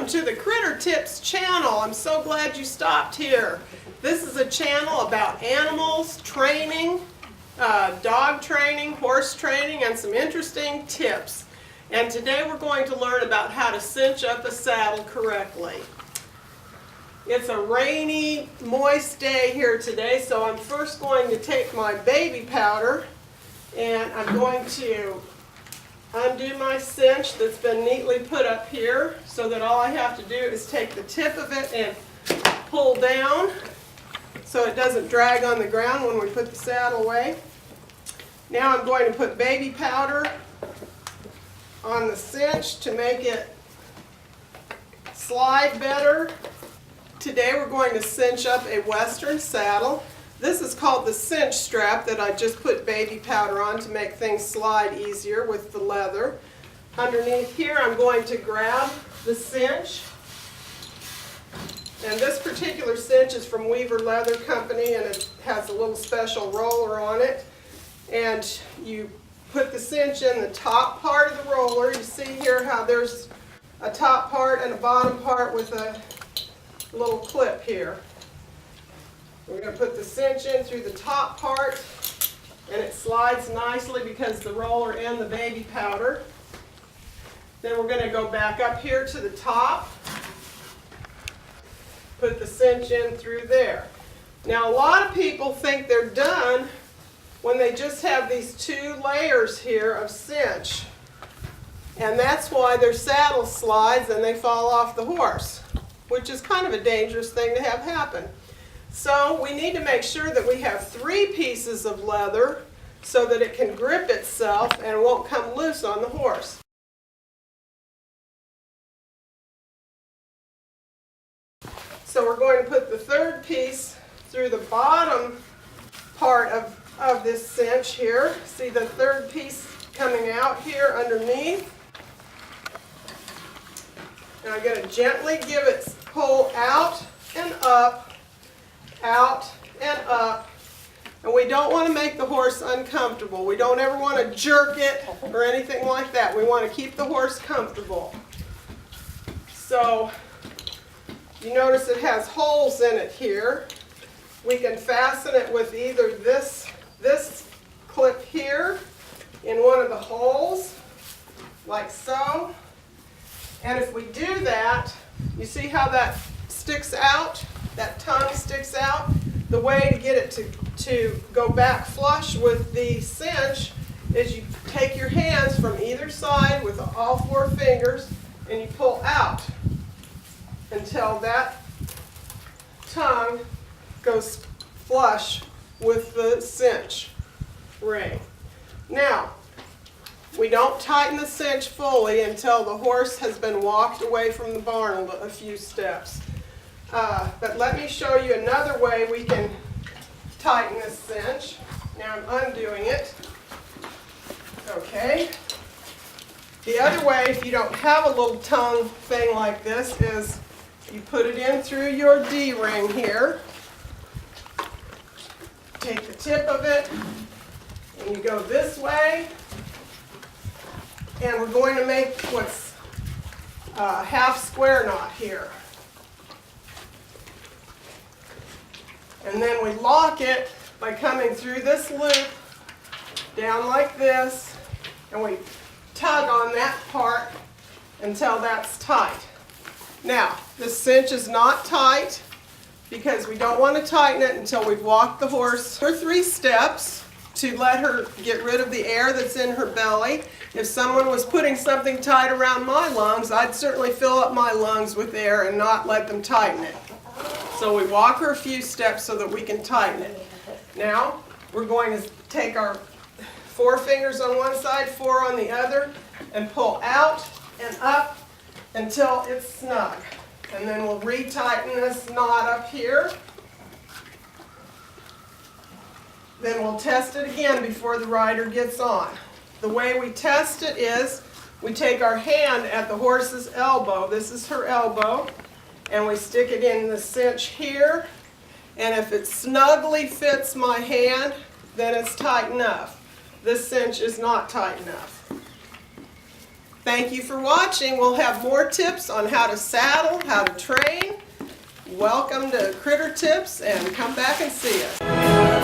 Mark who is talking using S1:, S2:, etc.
S1: to the Critter Tips channel. I'm so glad you stopped here. This is a channel about animals, training, dog training, horse training, and some interesting tips. And today we're going to learn about how to cinch up a saddle correctly. It's a rainy, moist day here today, so I'm first going to take my baby powder and I'm going to undo my cinch that's been neatly put up here so that all I have to do is take the tip of it and pull down so it doesn't drag on the ground when we put the saddle away. Now I'm going to put baby powder on the cinch to make it slide better. Today we're going to cinch up a Western saddle. This is called the cinch strap that I just put baby powder on to make things slide easier with the leather. Underneath here I'm going to grab the cinch. And this particular cinch is from Weaver Leather Company and it has a little special roller on it. And you put the cinch in the top part of the roller. You see here how there's a top part and a bottom part with a little clip here. We're going to put the cinch in through the top part and it slides nicely because the roller and the baby powder. Then we're going to go back up here to the top, put the cinch in through there. Now a lot of people think they're done when they just have these two layers here of cinch, and that's why their saddle slides and they fall off the horse, which is kind of a dangerous thing to have happen. So we need to make sure that we have 3 pieces of leather so that it can grip itself and won't come loose on the horse. So we're going to put the 3rd piece through the bottom part of this cinch here. See the 3rd piece coming out here underneath. And I'm going to gently give it pull out and up, out and up. And we don't want to make the horse uncomfortable. We don't ever want to jerk it or anything like that. We want to keep the horse comfortable. So you notice it has holes in it here. We can fasten it with either this clip here in one of the holes, like so. And if we do that, you see how that sticks out? That tongue sticks out. The way to get it to go back flush with the cinch is you take your hands from either side with all 4 fingers and you pull out until that tongue goes flush with the cinch ring. Now, we don't tighten the cinch fully until the horse has been walked away from the barn a few steps. But let me show you another way we can tighten this cinch. Now I'm undoing it. Okay. The other way, if you don't have a little tongue thing like this, is you put it in through your D-ring here. Take the tip of it and you go this way. And we're going to make what's a half square knot here. And then we lock it by coming through this loop, down like this, and we tug on that part until that's tight. Now, this cinch is not tight because we don't want to tighten it until we've walked the horse for 3 steps to let her get rid of the air that's in her belly. If someone was putting something tight around my lungs, I'd certainly fill up my lungs with air and not let them tighten it. So we walk her a few steps so that we can tighten it. Now, we're going to take our 4 fingers on one side, 4 on the other, and pull out and up until it's snug. And then we'll retighten this knot up here. Then we'll test it again before the rider gets on. The way we test it is we take our hand at the horse's elbow. This is her elbow. And we stick it in the cinch here. And if it snugly fits my hand, then it's tight enough. This cinch is not tight enough. Thank you for watching. We'll have more tips on how to saddle, how to train. Welcome to Critter Tips, and come back and see us.